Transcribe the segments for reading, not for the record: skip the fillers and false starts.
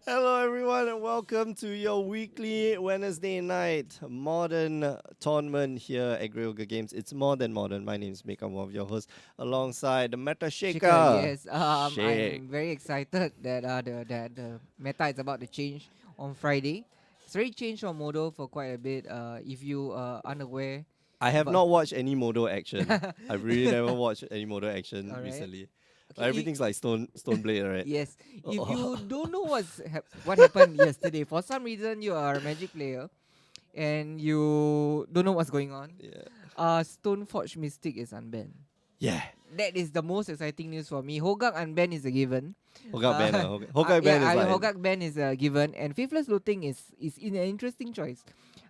Hello, everyone, and welcome to your weekly Wednesday night modern tournament here at Grioga Games. It's more than modern. My name is Mick. I'm one of your hosts, alongside the Meta Shika, Shaker. yes. Shake. I'm very excited that the meta is about to change on Friday. It's already changed on Modo for quite a bit. If you are unaware I have about, not watched any Modo action. I've really never watched any Modo action all right. recently. Okay. Everything's like Stone Blade, right? Yes. If Oh, you don't know what happened yesterday, for some reason you are a Magic player and you don't know what's going on. yeah. Stoneforge Mystic is unbanned. Yeah. That is the most exciting news for me. Hogak unban is a given. Hogak ban. Hogak ban Yeah, is like Hogak ban is a given, and faithless looting is in an interesting choice.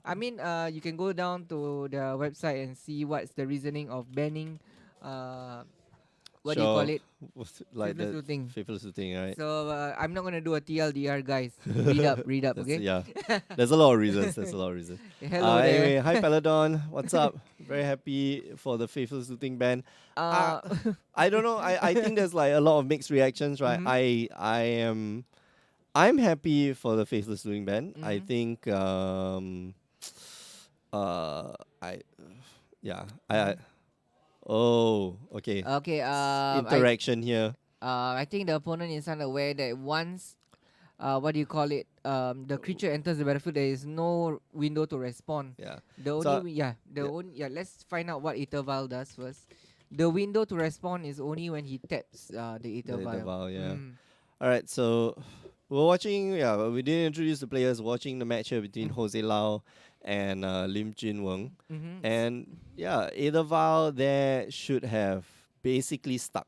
I mean, you can go down to the website and see what's the reasoning of banning, uh, what do you call sure, it? like Faithless the looting. faithless thing, right? So I'm not gonna do a TLDR, guys. Read up, That's okay? yeah. There's a lot of reasons. There's a lot of reasons. Hello there. Anyway, hi Peladon. What's up? Very happy for the Faithless Looting ban. Uh uh, I don't know. I think there's like a lot of mixed reactions, right? mm-hmm, I'm happy for the Faithless Looting ban. I mm-hmm, think I yeah I mm-hmm. oh okay. Okay. Interaction here. I think the opponent is unaware that once what do you call it? The creature enters the battlefield. There is no window to respond. Yeah. The only So wi- yeah the yeah, only yeah. Let's find out what Ether Vial does first. The window to respond is only when he taps the Ether the Vial. Val, yeah. Mm. All right, so we're watching. Yeah, we didn't introduce the players. Watching the match here between Mm. Jose Lau and Lim Jin Weng, Mm-hmm. and yeah, Edaval there should have basically stuck.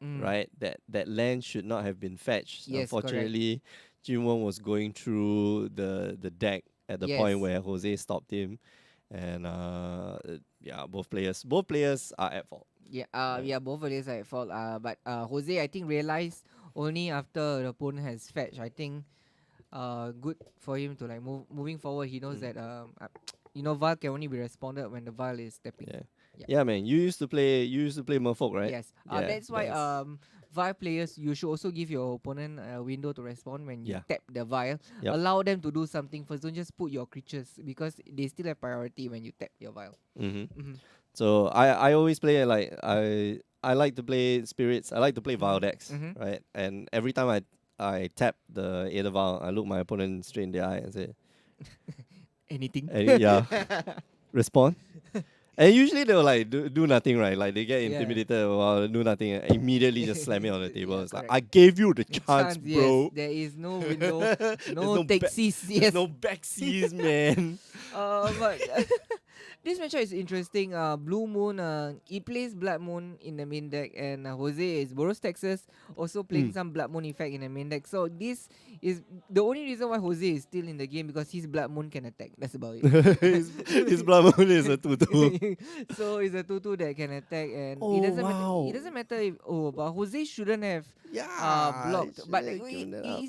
Mm. Right, that land should not have been fetched. Yes, correct. Unfortunately, Jin Weng was going through the deck at the point Yes. where Jose stopped him, and yeah, both players are at fault. Yeah. Right. Yeah. Both of these are at fault. But Jose, I think, realized only after the opponent has fetched. I think good for him to like moving forward. He knows Mm. that Val can only be responded when the Val is tapping. Yeah. Yeah. Yeah, man. You used to play Merfolk, right? Yes. Yeah, That's why that's Vial players, you should also give your opponent a window to respond when you yeah. tap the Vial. Yep. Allow them to do something first. Don't just put your creatures because they still have priority when you tap your Vial. Mm-hmm. Mm-hmm. So I always play like I like to play spirits. I like to play Vial decks, Mm-hmm. right? And every time I tap the Aether Vial, I look my opponent straight in the eye and say, Anything. yeah, respond. And usually they'll like do nothing, right? Like they get Yeah. intimidated or do nothing, and immediately just slam it on the table. Yeah, It's like correct. I gave you the The chance, chance, yes. bro. There is no window, there's no no taxis, there's yes. no backseas, man. But this matchup is interesting. Blue Moon, he plays Blood Moon in the main deck, and Jose is Boros Texas also playing Mm. some Blood Moon effect in the main deck. So this is the only reason why Jose is still in the game because his Blood Moon can attack. That's about it. his blood moon is a 2-2. So it's a 2-2 that can attack, and it Oh doesn't matter. It wow. doesn't matter if but Jose shouldn't have Yeah, blocked. should But have given that up.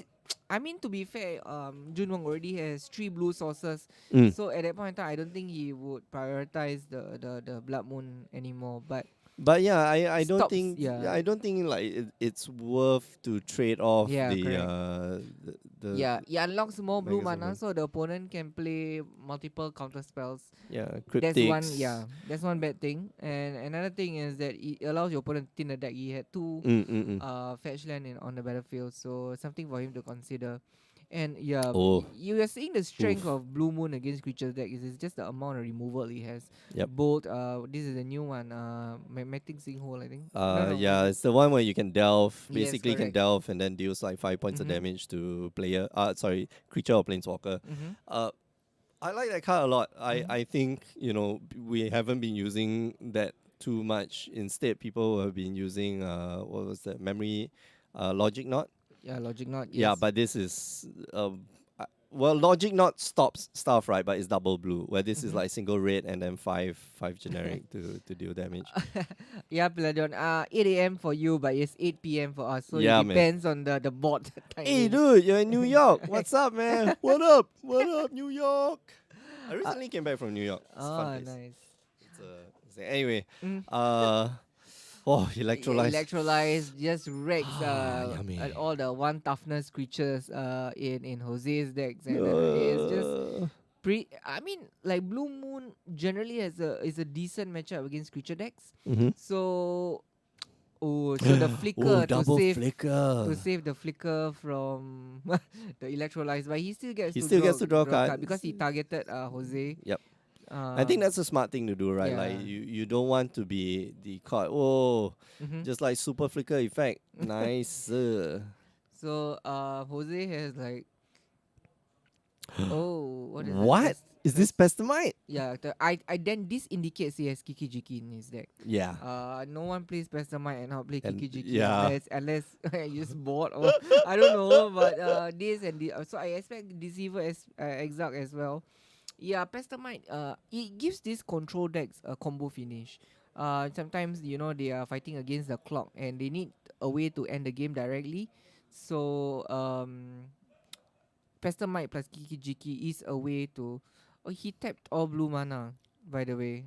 I mean, to be fair, Junwong already has 3 blue sources, Mm. so at that point in time, I don't think he would prioritize the Blood Moon anymore. But But yeah, I don't stops, think yeah, like it's worth to trade off yeah, correct. the Yeah, it unlocks more blue Megas mana, Open. so the opponent can play multiple counter spells. Yeah, That's one, cryptics. yeah, that's one bad thing. And another thing is that it allows your opponent to thin the deck. He had 2 Mm, mm, mm. fetch land on the battlefield, so something for him to consider. And yeah, Oh, you are seeing the strength oof. of Blue Moon against creatures deck. Is just the amount of removal he has. Yep. Bolt. This is a new one. Magnetic Sinkhole, I think. No, no, Yeah, maybe. it's the one where you can delve. Yes, Basically, you can correct. delve and then deals like 5 points of Mhm. damage to player. Sorry, creature or planeswalker. Mhm. Uh, I like that card a lot. Mhm. I think we haven't been using that too much. Instead, people have been using what was that memory, logic knot. Yeah, Logic Knot. Yeah, Yes. but this is well, logic knot stops stuff, right? But it's double blue, where this is Mhm. like single red and then five generic to deal damage. Yeah, Pladon. 8 a.m. for you, but it's 8 p.m. for us. So it Yeah, man. depends on the board Hey, timing. dude, you're in New York. What's up, man? What up? What up, New York? I uh, recently came back from New York. It's a fun place. nice. It's anyway. Mm. Uh, Oh, electrolyze. Electrolyze just wrecks Ah, yummy. all the one toughness creatures in Jose's decks, and it's just Uh, I mean, like Blue Moon generally is a decent matchup against creature decks. mhm. So so the Oh, flicker double flicker. to save the flicker from the electrolyze, but he still gets He to still gets to draw a draw a card. card because he targeted Jose. Yep. I think Um, that's a smart thing to do, right? Like yeah. you don't want to be the card. Oh, Mm-hmm. just like super flicker effect. Nice. So Jose has like, oh, what is that? What is this pestamite? Yeah, I then this indicates he has Kiki Jiki in his deck. Yeah. No one plays Pestamite and not play And Kiki Jiki yeah. unless you just bought or I don't know. But this and the so I expect Deceiver as Exarch as well. Yeah, Pestamite. It gives this control decks a combo finish. Sometimes they are fighting against the clock and they need a way to end the game directly. So Pestamite plus Kiki Jiki is a way to. Oh, he tapped all blue mana, by the way.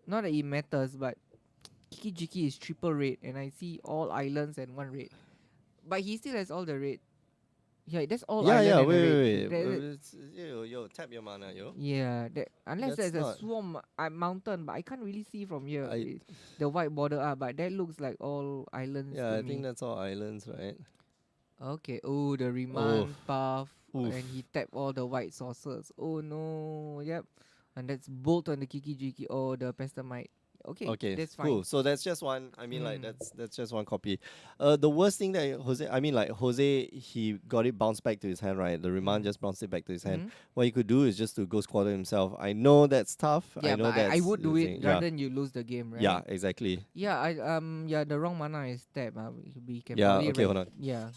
Not that it matters, but Kiki Jiki is triple red, and I see all islands and one red. But he still has all the red. Yeah, that's all Yeah, island yeah. and a red. Wait. Yo, tap your mana, yo. Yeah, unless That's there's a not. swarm mountain, but I can't really see from here I. the white border. But that looks like all islands Yeah, to I think me. that's all islands, right? Okay. Oh, the Oh, remand path, and he oof. tapped all the white sources. Oh no. Yep. And that's bolt on the Kiki Jiki or the Pestamite. Okay, Okay, that's fine. cool. So that's just one. I mean, like Mm. that's just one copy. The worst thing that Jose, I mean, like Jose, he got it bounced back to his hand, right? The remand Mm. just bounced it back to his hand. Mm-hmm. What he could do is just to go squatter himself. I know that's tough. I Yeah, know but I that's would do it yeah, rather than you lose the game, yeah, right? exactly. Yeah, yeah, the wrong mana is tap. We can Yeah. probably Okay, hold on. yeah.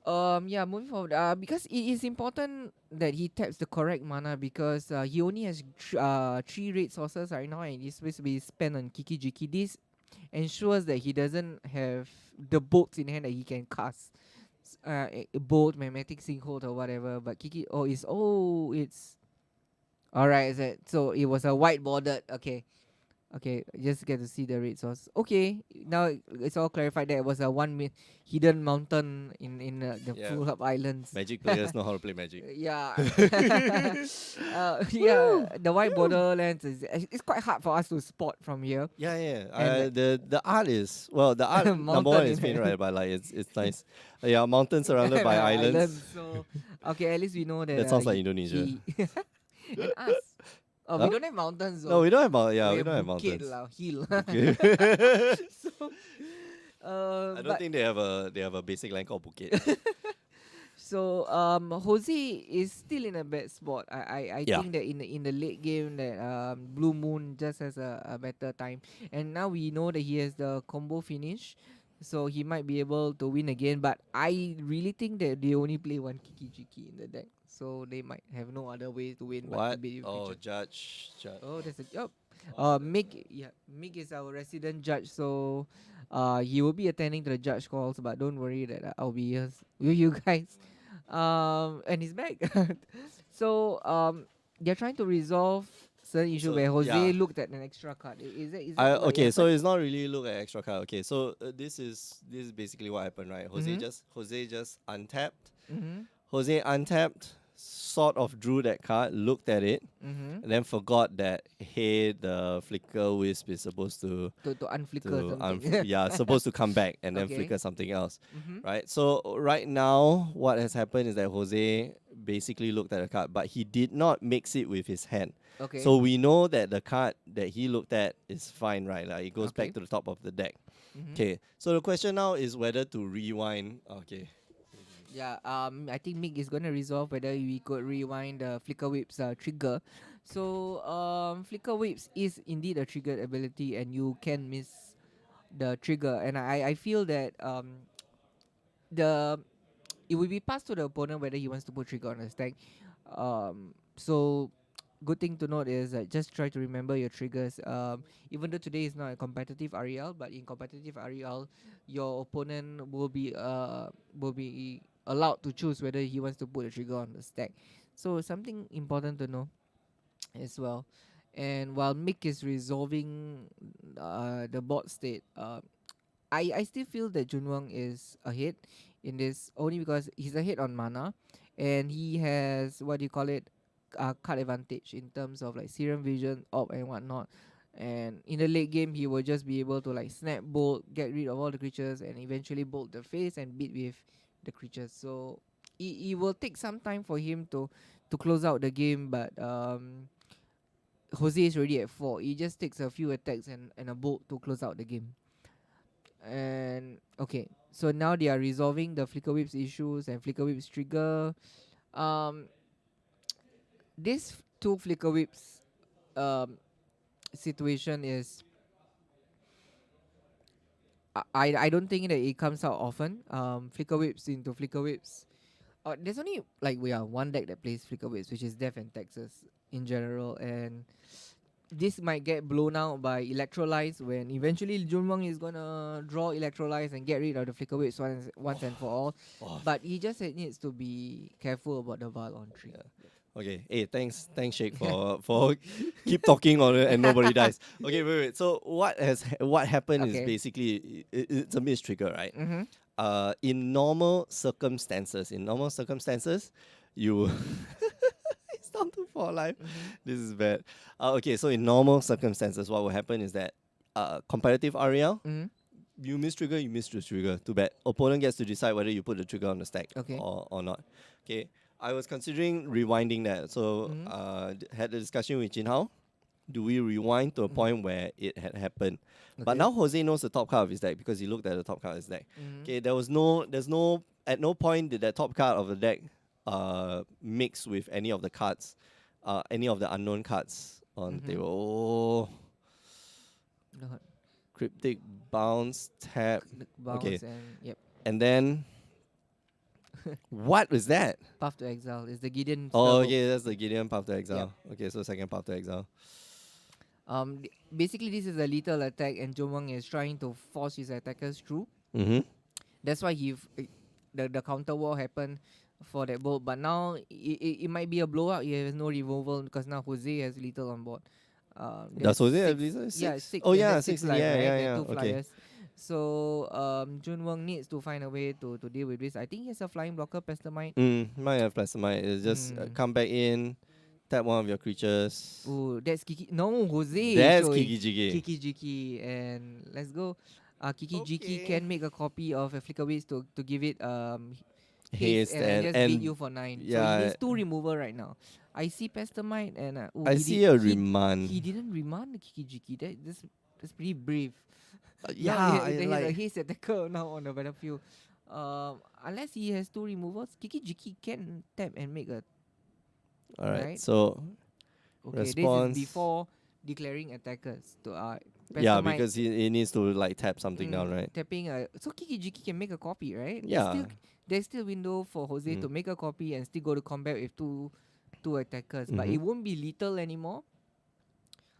Yeah, moving forward. Because it is important that he taps the correct mana because he only has three red sources right now, and it's supposed to be spent on Kiki Jiki. This ensures that he doesn't have the bolts in hand that he can cast. A bolt, magnetic sinkhole or whatever. But Kiki, it's all right. So it was a white bordered. Okay. Okay, just get to see the red source. Okay, now it's all clarified that it was a hidden mountain in the Yeah, full up islands. Magic players know how to play Magic. Yeah, yeah. Woo! The white Woo! borderlands it's quite hard for us to spot from here. Yeah, yeah. And The art is well. The art number one mountain is in paint, it. right? But like it's nice. Yeah, mountains surrounded by islands. Islands. So okay, at least we know that That sounds like he, Indonesia. he and us. Oh, we Huh? don't have mountains No, though. we don't have yeah, We we have don't have bukit mountains. lah, hill. Okay. So, I don't but think they have a basic land called Bukit. so Jose is still in a bad spot. I Yeah. think that in the late game that Blue Moon just has a better time. And now we know that he has the combo finish. So he might be able to win again. But I really think that they only play one Kiki Jiki in the deck. So they might have no other way to win but to What? beat Oh, creature. Judge. Oh, that's a oh. Mig is our resident judge, so he will be attending to the judge calls, but don't worry that I'll be here with you guys. And he's back. So they're trying to resolve certain issue So where Jose yeah. looked at an extra card. Is I that what okay, so happened? it's not really look at extra card. Okay, so this is basically what happened, right? Mm-hmm. Jose just untapped. Mm-hmm. Jose untapped, sort of drew that card, looked at it, Mm-hmm. and then forgot that hey, the flicker wisp is supposed To unflicker to something. yeah, supposed to come back and then Okay. flicker something else, Mm-hmm. right? So right now, what has happened is that Jose basically looked at the card, but he did not mix it with his hand. Okay. So we know that the card that he looked at is fine, right? Like it goes Okay. back to the top of the deck. Mm-hmm. Okay. So the question now is whether to rewind. Okay. Yeah, I think Mick is gonna resolve whether we could rewind the Flicker Whip's trigger. So, Flicker Whips is indeed a triggered ability, and you can miss the trigger. And I feel that the it will be passed to the opponent whether he wants to put trigger on the stack. So good thing to note is that just try to remember your triggers. Even though today is not a competitive REL, but in competitive REL, your opponent will be allowed to choose whether he wants to put a trigger on the stack. So something important to know as well. And while Mick is resolving the bot state, I still feel that Junwang is ahead in this only because he's ahead on mana, and he has what do you call it, card advantage in terms of like serum vision, op and whatnot. And in the late game, he will just be able to like snap bolt, get rid of all the creatures, and eventually bolt the face and beat with the creatures. So it will take some time for him to close out the game, but Jose is already at 4. He just takes a few attacks and a bolt to close out the game. And okay, so now they are resolving the flicker whips issues and flicker whips trigger. Um, this two flicker whips situation is I don't think that it comes out often. Flicker whips into flicker whips. There's only like we are one deck that plays flicker whips, which is Death and Texas in general, and this might get blown out by electrolytes when eventually Junwang is gonna draw electrolytes and get rid of the flicker waves once and for all. Oh, But he just needs to be careful about the Val on tree. okay. Hey, thanks, Shake, for keep talking on it and nobody dies. Okay, wait. So what happened is Okay. basically it's a miss trigger, right? Mm-hmm. In normal circumstances, you it's down to 4 life. Mm-hmm. This is bad. Okay, so in normal circumstances, what will happen is that competitive REL, Mm-hmm. you miss trigger, you miss the trigger. Too bad. Opponent gets to decide whether you put the trigger on the stack Okay. or not. Okay. I was considering rewinding that. So Mm-hmm. had a discussion with Jin Hao. Do we rewind to a Mm-hmm. point where it had happened? But Okay. now Jose knows the top card of his deck because he looked at the top card of his deck. Mm-hmm. Okay, at no point did that top card of the deck mix with any of the cards, any of the unknown cards on the Mm-hmm. table. Oh, The cryptic bounce tap. Okay, bounce and yep. and then what was that? Path to Exile is the Gideon Oh, spellbook. okay, that's the Gideon Path to Yep. Exile. Okay, so second Path to Exile. Basically this is a lethal attack and Jomang is trying to force his attackers through. Mm-hmm. That's why the counter war happened for that bolt. But now it might be a blowout. He has no removal because now Jose has lethal on board. Does There's Jose have six, Lisa? yeah, Six? six, Oh and yeah, that's six. six life, Yeah, right? yeah, And yeah. two Okay. flyers. So Junwang needs to find a way to deal with this. I think he has a flying blocker, Pestamite. Might have Plasmite. It's just Mm. come back in, tap one of your creatures. Oh, that's Kiki. No, Jose is That's showing Kiki Jiki. Kiki Jiki, and let's go. Kiki Jiki Okay. can make a copy of a Flicker Waves to give it haste Haste and just beat and you for 9. So he yeah, needs 2 removal right now. I see Pestamite and I see a remand. he didn't remand the Kiki Jiki. That's pretty brave. Now Yeah, I there is a like. haste attacker now on the battlefield. Unless he has 2 removals, Kiki Jiki can tap and make a All right, right. so Okay, this is response. before declaring attackers to Yeah, Pestamite. because he needs to like tap something down, right? Tapping so Kiki Jiki can make a copy, right? Yeah. There's still window for Jose to Mm. make a copy and still go to combat with two attackers, but Mm-hmm. it won't be lethal anymore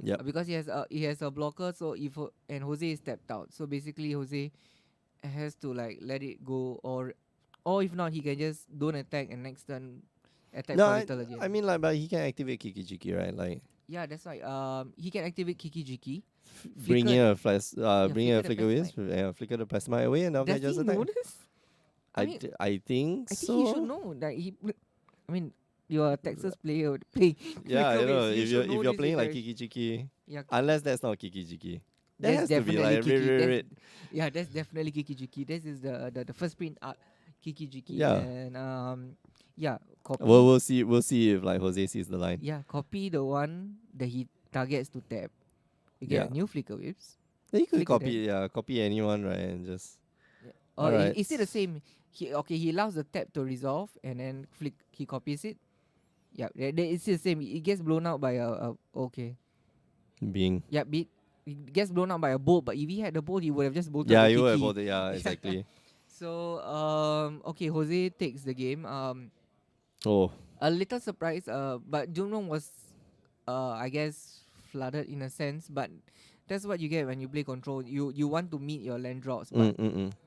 Yep. because he has a blocker. So if and Jose is tapped out, so basically Jose has to like let it go, or if not, he can just don't attack and next turn attack No, for lethal I again. mean like, but he can activate Kiki Jiki, right? Like Yeah, that's why. He can activate Kiki Jiki, bring flicker, in a flash, yeah, bring in a flicker the flicker Pestamite. waves, flicker the plasma away, and after that Does just he attack. know this? I mean, I think I think he should so. know that he. I mean, you're a Texas player play Yeah, Flicker you know, Waves. You should if know you're this playing like information. Kiki Jiki, Yeah, unless that's not Kiki Jiki, that that's has to be definitely like red, Kiki. red, red. Yeah, that's definitely Kiki Jiki. This is the first print art Kiki Jiki, Yeah. and yeah, Well, copy. we'll see if like Jose sees the line. Yeah, copy the one that he targets to tap. You Yeah, get a new Flicker Waves. then you could Flicker them. copy anyone, right, and just Yeah. all right. Is it the same? He allows the tap to resolve and then he copies it. Yeah, it's the same. It gets blown out by a okay. Being Yeah, it gets blown out by a bolt. But if he had the bolt, he would have just bolted yeah, the you were Kiki. about it. Yeah, Yeah. exactly. So okay, Jose takes the game. Oh, A little surprise. But Junrong was I guess flooded in a sense. But that's what you get when you play control. You want to meet your land drops,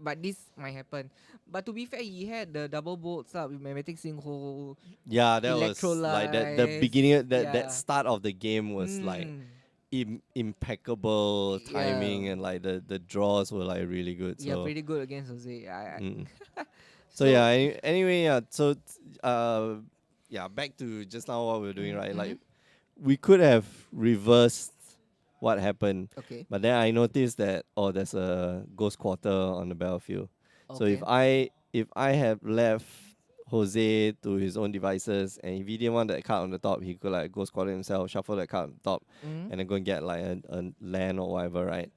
but this might happen. But to be fair, he had the double bolts up with magnetic sinkhole, Yeah, that was like that. The electrolyze. beginning, that Yeah. start of the game was like Mm. impeccable Yeah. timing, and like the draws were like really good. Yeah, So pretty good against Jose. mm. So yeah. So. Anyway, yeah. So yeah. Back to just now what we were doing, right? Mm-hmm. Like we could have reversed what happened, Okay. but then I noticed that there's a ghost quarter on the battlefield. So Okay. if I had left Jose to his own devices, and if he didn't want that card on the top, he could like ghost quarter himself, shuffle that card on the top, Mm-hmm. and then go and get like a land or whatever, right?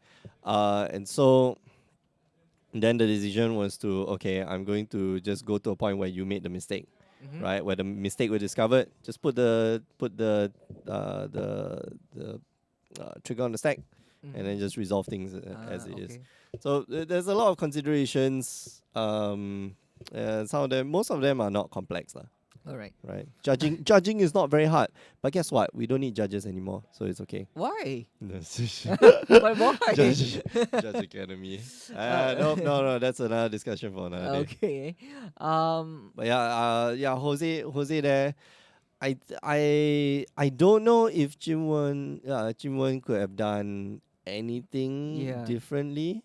And so then the decision was to, okay, I'm going to just go to a point where you made the mistake, Mm-hmm. right? Where the mistake was discovered, just put the trigger on the stack, and then Mm-hmm. just resolve things as it is. Okay. So there's a lot of considerations. Some of them, most of them are not complex, lah. All right. Right? Judging is not very hard, but guess what? We don't need judges anymore, so it's okay. Why? Judge, But why? Judge Academy. No. That's another discussion for another day. Okay. But yeah. Jose there. I don't know if Jim Wen could have done anything Yeah. differently.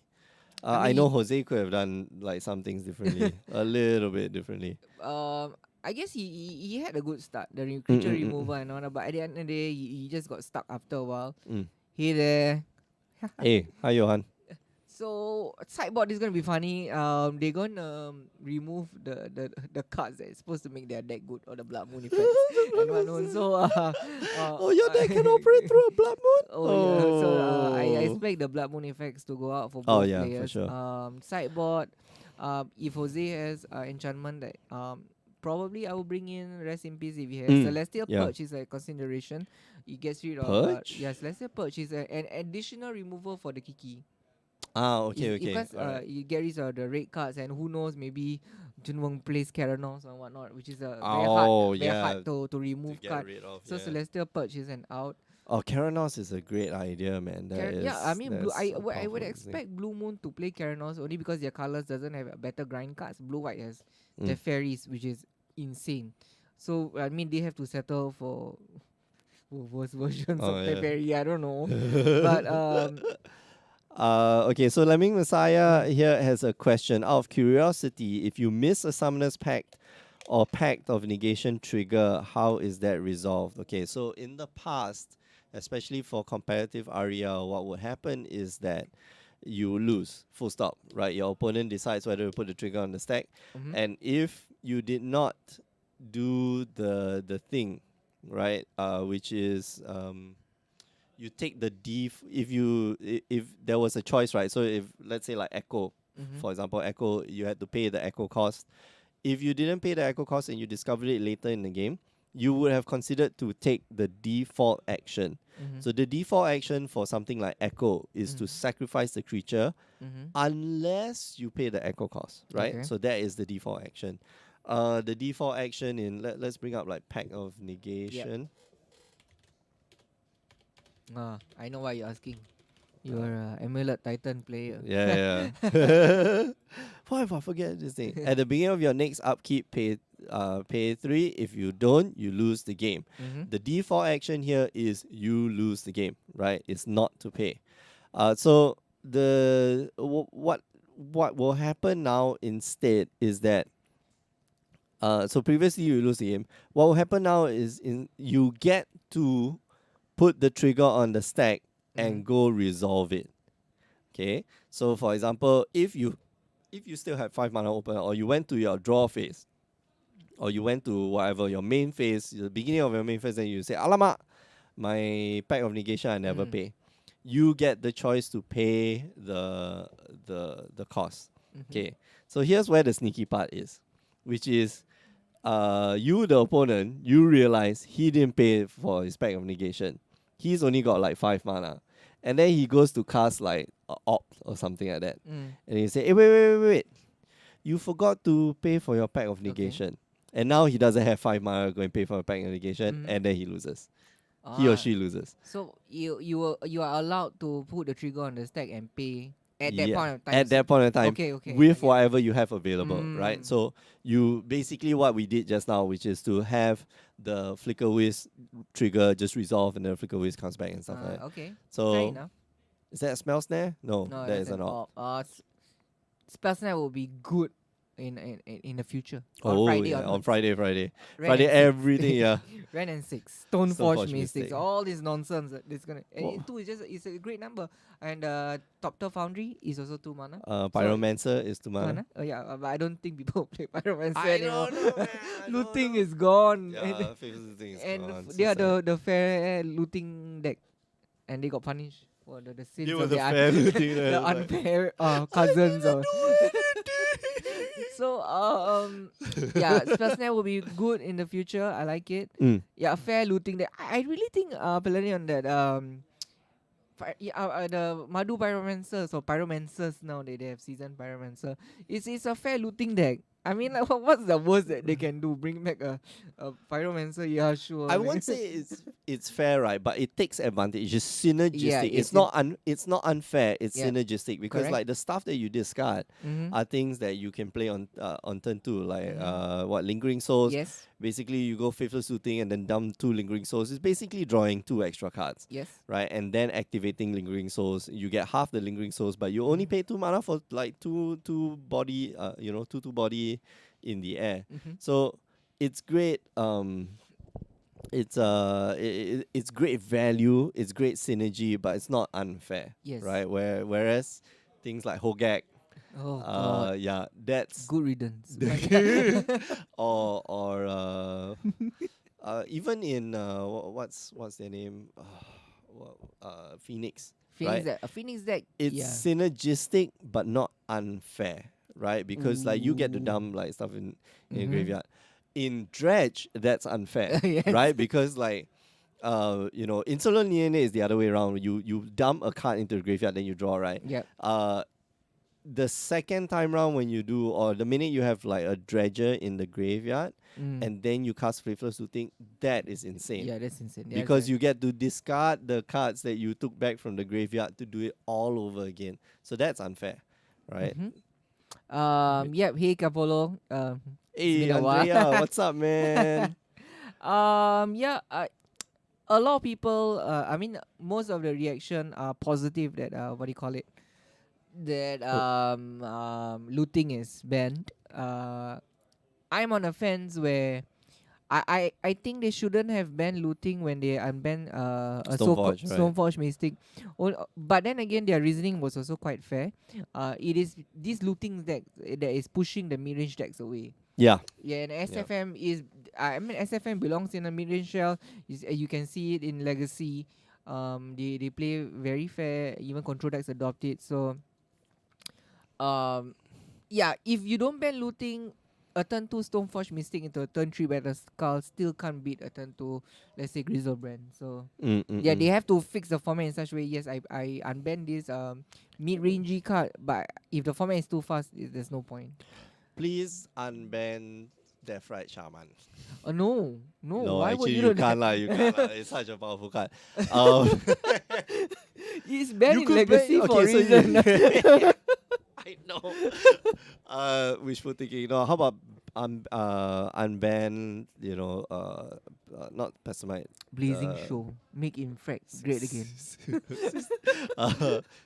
I I mean, know Jose could have done like some things differently, a little bit differently. I guess he had a good start, the Mm, creature mm, mm, mm. removal and all that, but at the end of the day, he just got stuck after a while. Mm. Hey there. Hey, hi Johan. So sideboard is gonna be funny. They're gonna remove the cards that's supposed to make their deck good, or the blood moon effects and whatnot. So Oh, your deck can operate through a blood moon. oh yeah. So I expect the blood moon effects to go out for Oh both yeah, for players. sure. Sideboard. If Jose has enchantment that probably I will bring in rest in peace if he has celestial Yeah. purge is a consideration. It gets rid of Purge? celestial purge is an additional removal for the Kiki. Okay. Because All right. you get rid of the red cards, and who knows, maybe Junwong plays Keranos or whatnot, which is a Oh very yeah, hard to to remove get card. rid of. So Yeah. Celestial Purge is an out. Oh, Keranos is a great idea, man. Yeah, I mean, blue. That's a I would powerful thing. expect Blue Moon to play Keranos only because their colors doesn't have better grind cards. Blue White has the Mm. fairies, which is insane. So I mean, they have to settle for worse versions Oh of yeah. Teferi. I don't know, but Okay, so Lemming Messiah mm, here has a question. Out of curiosity, if you miss a Summoner's Pact or Pact of Negation trigger, how is that resolved? Okay, so in the past, especially for competitive Aria, what would happen is that you lose, full stop, right? Your opponent decides whether to put the trigger on the stack, mhm, and if you did not do the thing, right, which is you take the if there was a choice, right? So if let's say like Echo, mhm, for example, Echo, you had to pay the Echo cost. If you didn't pay the Echo cost and you discovered it later in the game, you would have considered to take the default action. mhm, So the default action for something like Echo is to mhm, sacrifice the creature mhm. unless you pay the Echo cost, right? Okay. So that is the default action. The default action in let's bring up like Pact of Yep. Negation. I know why you're asking. You're a Amulet Titan player. Yeah. Why if I forget this thing? At the beginning of your next upkeep, pay 3. If you don't, you lose the game. Mm-hmm. The default action here is you lose the game, right? It's not to pay. So what will happen now instead is that so previously you lose the game. What will happen now is you get to put the trigger on the stack Mm-hmm. and go resolve it. Okay. So for example, if you still have 5 mana open, or you went to your draw phase, or you went to whatever your main phase, the beginning of your main phase, then you say, "Alamak, my Pact of Negation I never Mm. pay." You get the choice to pay the cost. Mm-hmm. Okay. So here's where the sneaky part is, which is you the opponent, you realize he didn't pay for his Pact of Negation. He's only got like 5 mana. And then he goes to cast like Opt or something like that. Mm. And he say, hey, wait. You forgot to pay for your Pact of Okay. Negation. And now he doesn't have 5 mana going to pay for a Pact of Negation, Mm-hmm. and then he loses. he or Ah, she loses. so you are allowed to put the trigger on the stack and pay at that Yeah, point of time. at that point in time, Okay, okay, I with get it. whatever you have available, right? Mm. So you basically what we did just now, which is to have the flicker whiz trigger just resolve and then flicker whiz comes back and stuff like that. Okay, fair So enough. is that a smell snare? No, No, that that's is an an op. op. Spell Snap will be good in the future. On Oh Friday yeah, on onwards. Ren Friday and Six. everything. Yeah, Ren and Six. Stoneforge Stoneforge Mystics. mistake. All this nonsense that is gonna and What? it too is just it's a great number. And Top Tier Foundry is also 2 mana. So Pyromancer is 2 mana. 2 mana? Oh yeah, but I don't think people play Pyromancer I anymore. don't know, man. I don't Looting know. is gone. Yeah, favorite thing is And gone. they So are sad. the fair looting deck. And they got punished for the They sins were of the fair looting. the It's like, unfair I cousins never or do anything. so yeah, Spellsnare will be good in the future. I like it. Mm. Yeah, fair looting that I really think Palarion that the Madu Pyromancers or Pyromancers now they have season Pyromancer. It's a fair looting deck. I mean, like, what's the worst that they can do? Bring back a Pyromancer? Yeah, sure. I Like, won't say it's fair, right? But it takes advantage. It's yeah, synergistic. It's not it's not unfair. It's yeah, synergistic because correct. like the stuff that you discard Mm-hmm. are things that you can play on turn two, like Mm-hmm. what lingering souls. Yes, Basically, you go faithless looting and then dump 2 lingering souls. It's basically drawing 2 extra cards, yes. right? And then activating lingering souls. You get half the lingering souls, but you only Mm-hmm. pay 2 mana for like two body, two body in the air. Mm-hmm. So it's great. It's great value, it's great synergy, but it's not unfair, Yes. right? Whereas things like Hogak, Oh God. yeah, that's Good riddance. But yeah. or even in what's their name, Phoenix, Phoenix right? deck. A Phoenix deck. It's Yeah. synergistic but not unfair, right? Because like you get to Ooh. dump like stuff in your Mm-hmm. graveyard. In Dredge, that's unfair, Yes. right? Because like Insolent DNA is the other way around. You dump a card into the graveyard, then you draw, right? Yep. The second time round when you do, or the minute you have like a dredger in the graveyard, Mm. and then you cast Faithless Looting, that is insane. Yeah, that's insane. Yeah, Because you get to discard the cards that you took back from the graveyard to do it all over again. So that's unfair, right? Mm-hmm. Yep. Hey, Capolo. It's Hey been a while. Andrea, what's up, man? Yeah. A lot of people. I mean, most of the reaction are positive. That what do you call it? That Oh, looting is banned. I'm on a fence where I think they shouldn't have banned looting when they unbanned a Stoneforge, right? Stoneforge Mystic. But then again, their reasoning was also quite fair. It is this looting deck that is pushing the mid range decks away. Yeah. Yeah, and Yeah. SFM is I mean SFM belongs in a mid range shell. You can see it in Legacy. They play very fair. Even control decks adopt it. So um yeah, if you don't ban looting, a turn 2 Stoneforge Mystic into a turn 3 Battle Skull still can't beat a turn 2, let's say, Grizzlebrand. So yeah, they Mm. have to fix the format in such a way. Yes, I unban this mid-rangey card, but if the format is too fast, there's no point. Please unban Death Ride Shaman. No, no, No, why would actually you you do that? can't lah. You can't lah. It's such a powerful card. Um, It's banned you in could Legacy ban, for a okay, so reason. I know. Wishful thinking. No, how about unban? Not pessimite. Blazing Uh, Show, make Infract great again.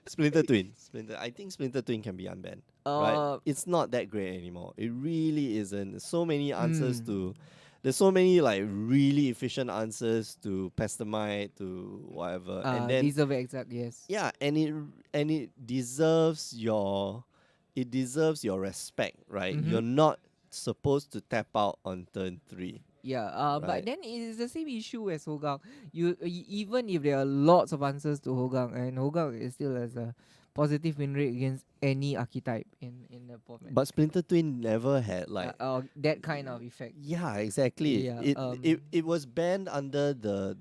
Splinter Twin. I think Splinter Twin can be unbanned. Right? Uh, It's not that great anymore. It really isn't. There's so many answers mm, to. There's so many like really efficient answers to Pestamite to whatever, and then deserve exact, yes. yeah, and it deserves your respect, right? Mm-hmm. You're not supposed to tap out on turn 3, Yeah, but right? then it is the same issue as Hogang. Even if there are lots of answers to Hogang, and Hogang is still has a positive win rate against any archetype in the format. But Splinter Twin never had like That kind of effect. yeah, exactly. Yeah. It was banned under the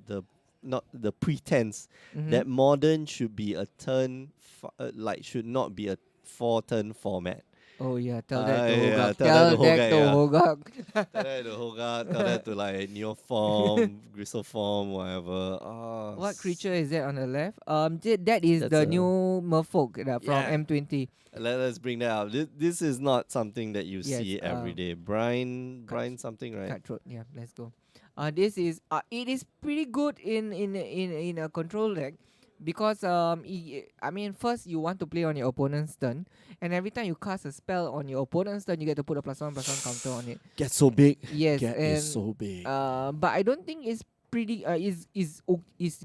not the pretense Mm-hmm. that modern should be a should not be a 4-turn format. Oh yeah, tell that to Yeah, Hogak. tell that to Tell that Hogak, to yeah. Hogak. Tell that to Hogak, tell that to like Neoform, Gristleform, whatever. What creature is that on the left? That is That's the a new Merfolk from yeah. M20. Let's bring that up. This is not something that you Yes, see every day. cut Brian something, right? cutthroat. Yeah, let's go. This is it is pretty good in a control deck because I mean first you want to play on your opponent's turn, and every time you cast a spell on your opponent's turn, you get to put a +1/+1 counter on it. Get so big. Yes, Get is and so big. but I don't think it's pretty is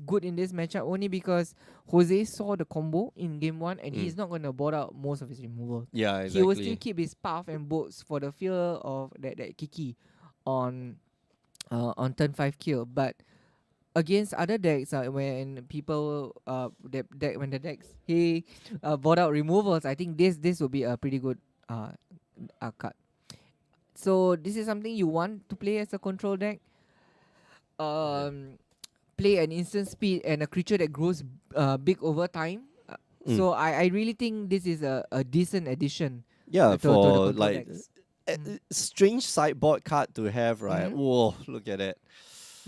good in this matchup only because Jose saw the combo in game one and Mm. he's not gonna board out most of his removal. Yeah, He will still exactly. keep his path and boats for the fear of that Kiki on turn 5 kill. But against other decks, when people when the decks he board out removals, I think this will be a pretty good uh, card. So this is something you want to play as a control deck. Okay. Play an instant speed and a creature that grows big over time. Mm. So I really think this is a decent addition Yeah, to the for control like decks. a Mm. strange sideboard card to have, right? Mm-hmm. Whoa, look at that.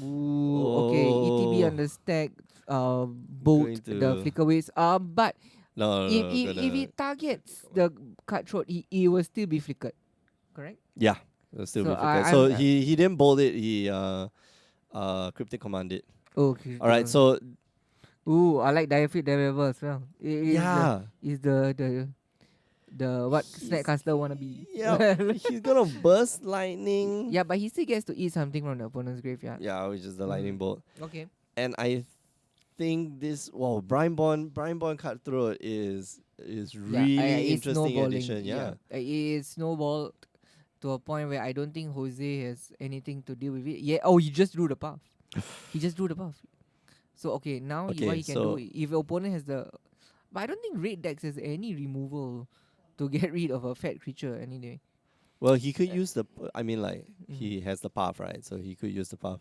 Ooh, okay. ETB Oh, on the stack, boat going the to flicker waves. But no, if no, no, if gonna it targets the cutthroat, he will still be flickered. Correct. yeah, it'll still So be flickered. So he didn't bold it. He cryptic command it. okay. All right, so Ooh, I like Diaphyt Diabevel as well. It yeah, is the what he's Snackcaster wanna be. yeah, he's gonna burst lightning. Yeah, but he still gets to eat something from the opponent's graveyard. Yeah, which is the lightning Mm. bolt. Okay. And I think this Brian Bond Cutthroat is Yeah, really it's interesting snowballing. addition. Yeah, Yeah. it's snowballed to a point where I don't think Jose has anything to deal with it. Yeah. Oh, he just drew the path. He just drew the path. So okay, now what Okay, he can do so if the opponent has the, but I don't think red decks has any removal to get rid of a fat creature anyway. well he could Uh, use the I mean like mm. he has the path, right? So he could use the path.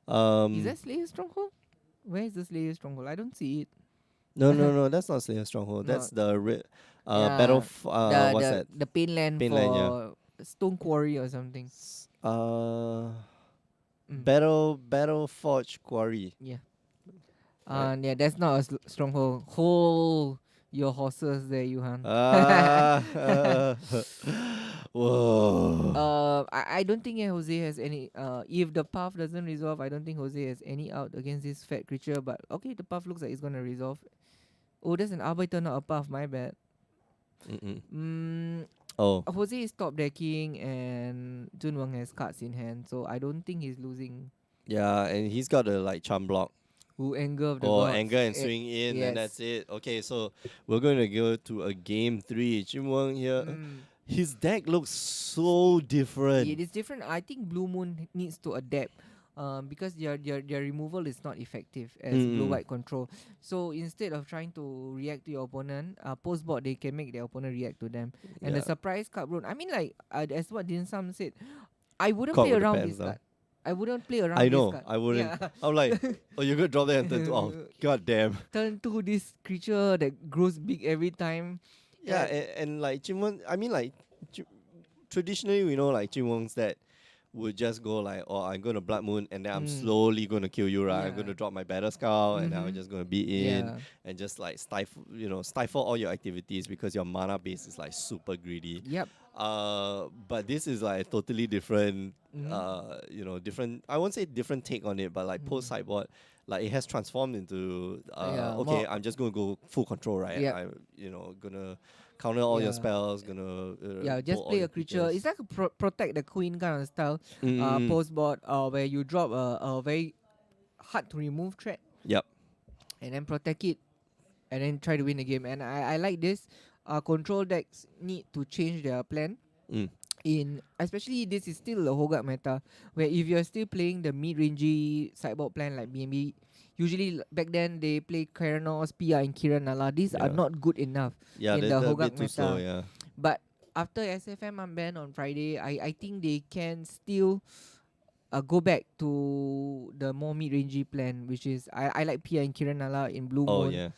Is Um that Slayer Stronghold? Where is the Slayer Stronghold? I don't see no, it. no, that's not Slayer Stronghold. No. That's the Yeah. what's that? The Painland Painland, yeah. for Stone Quarry or something. Uh Mm. Battle Forge Quarry, Yeah. right? Yeah, that's not a stronghold. Hold your horses there, Yuhan. Ah, whoa. I don't think Jose has any. If the path doesn't resolve, I don't think Jose has any out against this fat creature. But okay, the path looks like it's gonna resolve. Oh, there's an arbiter, not a path. My bad. Mm-mm. Mm, Oh, Jose is top decking and Junwang has cards in hand, so I don't think he's losing. yeah, and he's got a like charm block Who anger of the or gods? anger and swing in, and Yes. that's it. Okay, so we're going to go to a game three. Jim Wang here, Mm. his deck looks so It different. is different. I think Blue Moon needs to adapt. Because their removal is not effective as blue Mm, white control. So instead of trying to react to your opponent, post board they can make their opponent react to them. And the yeah, surprise card rune. I mean, like as what Din Sam said, I wouldn't caught play with the around pants this down. card. I wouldn't play I around this know, card. I wouldn't. Yeah. I'm like, oh, you're gonna drop that and turn to, oh, god damn. Turn to this creature that grows big every time. Yeah, And and like Jim Wang, I mean, like, Jim, traditionally, we know, like, Jim Wang's that would just go like, oh, I'm going to Blood Moon and then I'm mm, slowly going to kill you, right? I'm going yeah. to drop my Battle Skull and I'm Mm-hmm. just going to be in Yeah. and just like stifle all your activities because your mana base is like super greedy. Yep. But this is like a totally different, Mm-hmm. different, I won't say different take on it, but like post Mm. sideboard, like it has transformed into, Yeah. okay, More. I'm just going to go full control, right? Yep. I'm, gonna counter all your Yeah. spells, gonna Yeah, pull just all play your a creature. creatures. It's like a protect the queen kind of style. Mm-mm. Post board, where you drop a very hard to remove threat Yep. and then protect it and then try to win the game. And I like this. Control decks need to change their plan. Mm. Especially this is still a Hogarth meta where if you're still playing the mid-rangey sideboard plan like BNB, usually back then they play Keranos, Pia and Kiran Nala. These are Yeah. not good enough Yeah, in the they're a Hogarth bit too slow, meta. yeah. But after SFM unbanned on Friday, I think they can still go back to the more mid-rangey plan, which is I like Pia and Kiran Nala in Blue Oh Moon. yeah.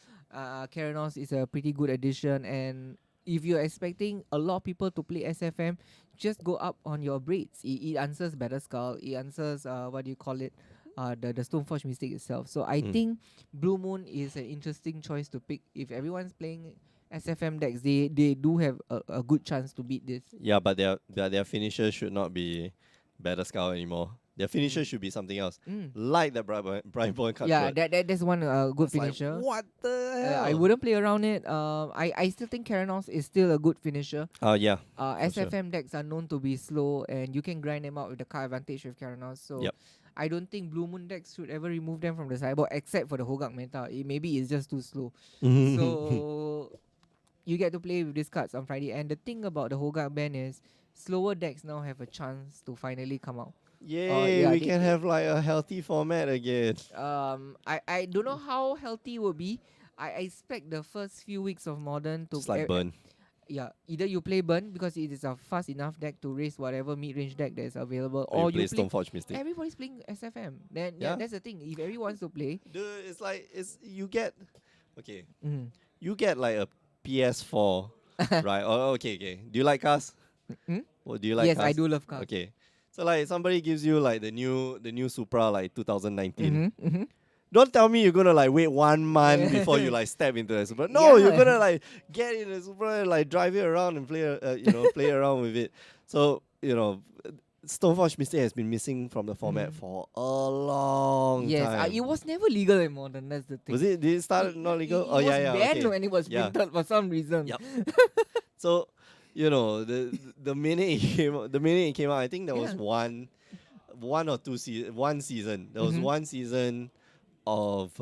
Keranos is a pretty good addition, and if you're expecting a lot of people to play SFM, just go up on your braids. It answers Better Skull. It answers what do you call it? The Stoneforge Mystic itself. So I Mm. think Blue Moon is an interesting choice to pick. If everyone's playing SFM decks, they do have a good chance to beat this. Yeah, but their finisher should not be Better Skull anymore. Their finisher Mm. should be something else. Mm. Like the Brian Boy Yeah, Cutthroat. that's one good It's like, finisher. what the I hell? wouldn't play around it. I still think Keranos is still a good finisher. Yeah, for sure. SFM decks are known to be slow, and you can grind them out with the card advantage with Keranos. So Yep. I don't think Blue Moon decks should ever remove them from the sideboard, except for the Hogak meta. Maybe it's just too slow. So you get to play with these cards on Friday. And the thing about the Hogak ban is slower decks now have a chance to finally come out. Yay, we can have like a healthy format again. I don't know how healthy it will be. I expect the first few weeks of Modern to Just like Burn. yeah, either you play Burn because it is a fast enough deck to raise whatever mid-range deck that is available, Or you or play you play. Stoneforge Mystic. Everybody's playing SFM. Then Yeah. that's the thing. If everyone wants to play, Dude, it's like you get okay. mm, You get like a PS4, right? Oh, okay. Do you like cars? mm? Or do you like Yes, cars? I do love cars. Okay. So like somebody gives you like the new Supra like 2019. Don't tell me you're gonna like wait 1 month before you like step into the Supra. No, Yeah. you're gonna like get in the Supra and like drive it around and play play around with it. So Stoneforge Mystic has been missing from the format for a long Yes, time. it was never legal in Modern. That's the thing. Was it? Did it start not legal? It Oh was yeah, banned okay. when it was Yeah. printed for some reason. Yep. So, the minute it came out, I think there was Yeah. one or two one season. There was Mhm. one season of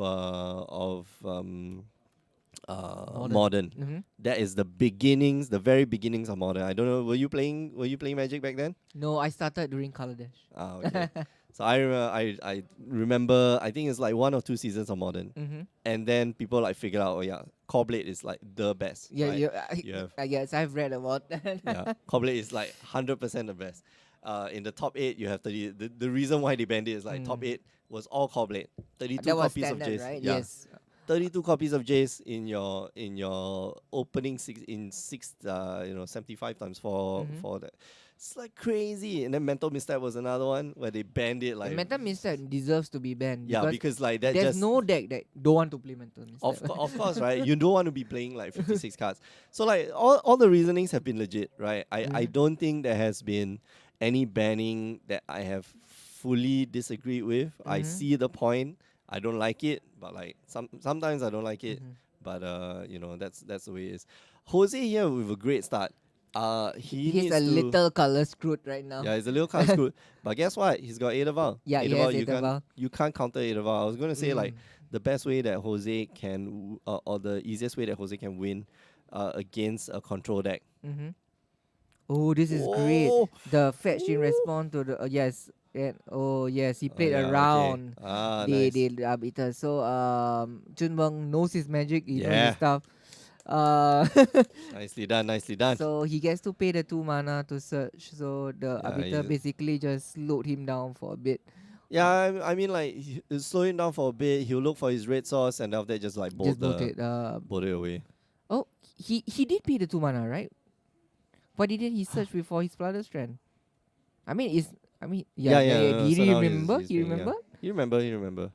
modern. Mhm. That is the beginnings, the very beginnings of modern. I don't know. Were you playing Magic back then? No, I started during Color Dash. Okay. So I remember. I think it's like 1 or 2 seasons of modern, Mm-hmm. and then people like figured out, oh yeah, Core Blade is like the best. Yeah, right? yeah. You have I guess I've read about that. yeah, Core Blade is like 100% the best. In the top 8, you have 30. The reason why they banned it is like top Mm. 8 was all Core Blade. 32 That was copies of standard, Jace. right? Yeah, Yes. 32 copies of Jace in your opening 75 times Mhm. for that. It's like crazy. And then Mental Misstep was another one where they banned it The like Mental Misstep deserves to be banned yeah, because because like that there's just no deck that don't want to play Mental Misstep. of course, right? You don't want to be playing like 56 cards. So like all the reasonings have been legit, right? I Mhm. don't think there has been any banning that I have fully disagreed with. I Mhm. see the point. I don't like it, but like sometimes I don't like it. Mhm. But that's the way it is. Jose here with a great start. He He's needs a to little color screwed right now. yeah, he's a little kind of screwed. But guess what? He's got Edaval. Yeah, he Edaval, has Edaval. you can't counter Edaval. I was gonna say like Mm. the best way that Jose can or the easiest way that Jose can win against a control deck. Mm-hmm. Oh, this is great. Oh, The fetch in ooh. response to the yes. And, oh yes, he played Yeah, okay. around Nice. the arbiter. So Junbong knows his magic, he knows his Yeah. stuff. Uh Nicely done, nicely done. so he gets to pay the 2 mana to search. So the Yeah, arbiter basically just slowed him down for a bit. yeah, I mean like slow him down for a bit, he'll look for his red source and after that just like Just bolt it. bolt it away. Oh, he did pay the 2 mana, right? Why didn't he search before his Flutter Strand? I mean, yeah. Did so he now remember? he's He paying, yeah. remember? You remember.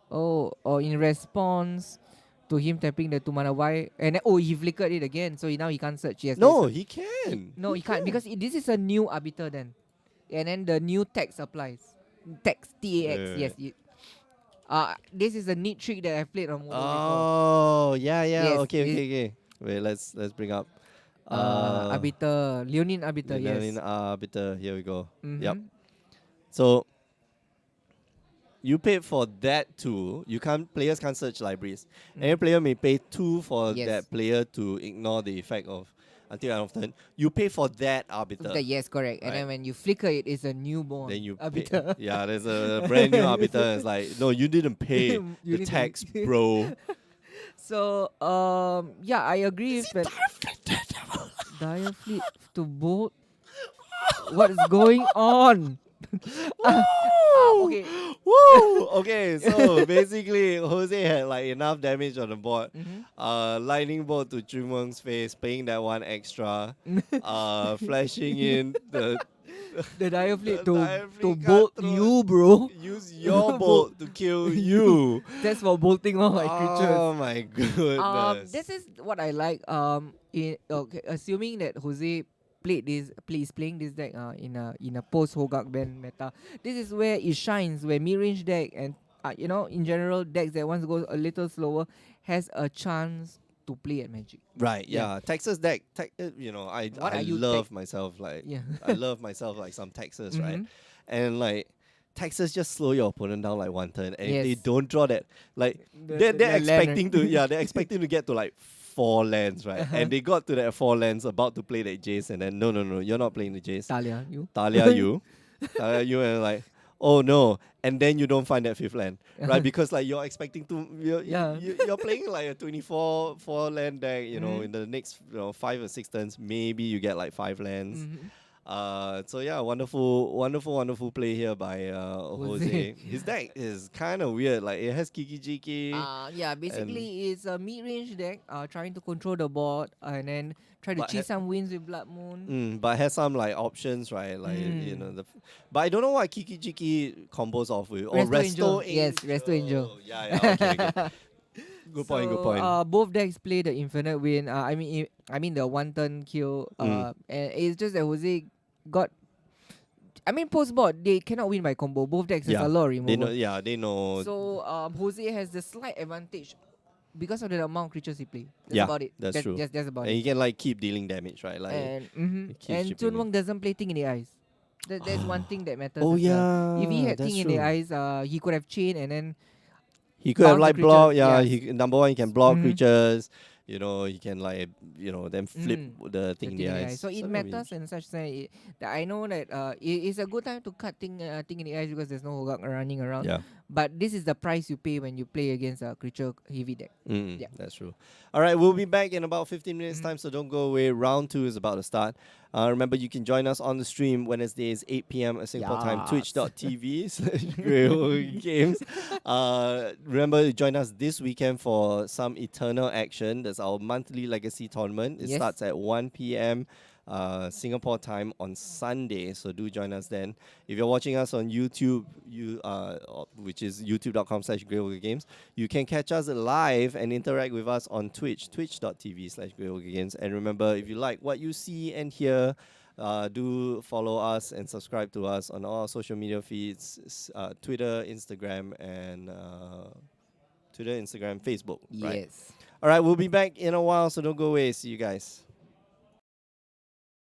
Oh, or in response to him tapping the 2 mana, why? And then, he flickered it again, so now he can't search. Yes, No, there's he can. no, he can't because this is a new arbiter then, and then the new text applies. Text TAX. Right. Yes. This is a neat trick that I've played on Mono before. Oh, yeah. Yes, Okay. Wait, let's bring up Arbiter, Leonin Arbiter. Yes. Arbiter. Here we go. Mm-hmm. Yep. So you paid for that too. Players can't search libraries. Any player may pay 2 for Yes. that player to ignore the effect of until end of turn. You pay for that arbiter. Yes, correct. And Right. then when you flicker it, it's a newborn Then you pay, arbiter. yeah, there's a brand new arbiter. It's like, no, you didn't pay You the need to- tax, bro. So yeah, I agree with that. Dire Fleet to bolt. What is going on? Okay. Woo! Okay, so basically Jose had like enough damage on the board. Mhm. Lightning bolt to Chunweng's face, paying that one extra. Flashing in the The dire fleet the to diaphragm bolt cutthroat. you, bro. Use your Bolt bolt to kill you. you. That's for bolting all my creatures. Oh my goodness. This is what I like. Okay, assuming that Jose playing this deck in a post Hogak ban meta. This is where it shines, where mid range deck and in general decks that wants to go a little slower has a chance to play at Magic. Right, Yeah. yeah. Texas deck, I What I are you love myself Yeah. I love myself like some Texas, right? Mm-hmm. And like Texas just slow your opponent down like one turn, and if they Yes. don't draw that, like they're The land, expecting to they're expecting to get to like four lands, right? Uh-huh. And they got to that four lands about to play that Jace, and then no, you're not playing the Jace. Talia, you. Talia you, Talia you, and like oh no, and then you don't find that fifth land, right? Because like you're expecting to Yeah. you're playing like a 24 four land deck, Mm-hmm. in the next 5 or 6 turns, maybe you get like five lands. Mm-hmm. So yeah, wonderful play here by Jose. Jose. His deck is kind of weird. Like it has Kiki Jiki, Yeah, and basically it's a mid-range deck, trying to control the board and then try to but chase some wins with Blood Moon. but has some like options, right? Like Mm. but I don't know what Kiki Jiki combos off with. Or Resto Resto Angel, yes, Resto Angel. Angel. Yeah, okay. Good point, good So point. both decks play the Infinite Win. I mean the one turn kill. Mm. And it's just that Jose got. I mean post board they cannot win by combo. Both decks has a Yeah, lot of they know. removal. Yeah, they know. So Jose has the slight advantage because of the amount of creatures he play. That's Yeah, about it. that's true. That's about And it. he can like keep dealing damage, right? Like And it keeps and chipping Chun in. Wang doesn't play Thing in the Eyes. That's one thing that matters Oh as well. If he yeah, had that's Thing in the true. Eyes, he could have chain and then He could have bounce the like creature. block. Yeah, Yes. he number one he can block Mm-hmm. creatures. He can like then flip Mm. the The thing in Thing the in the eyes. Eyes. So it So that'll be matters and such that I know that it is a good time to cut Thing in the Eyes because there's no Hogak running around. yeah. But this is the price you pay when you play against a creature heavy deck. Yeah. That's true. All right, we'll be back in about 15 minutes Mhm. time, so don't go away. Round two is about to start. Remember, you can join us on the stream Wednesdays, 8 p.m. Singapore time, Yes. twitch.tv/Grey Games. Remember to join us this weekend for some Eternal Action. That's our monthly legacy tournament. It Yes. starts at 1 p.m. Singapore time on Sunday, so do join us then. If you're watching us on YouTube, which is youtube.com/GreyOgaGames, you can catch us live and interact with us on Twitch, twitch.tv/GreyOgaGames. And remember, if you like what you see and hear, do follow us and subscribe to us on all social media feeds, Twitter, Instagram, Facebook, right? Yes. All right, we'll be back in a while, so don't go away. See you guys.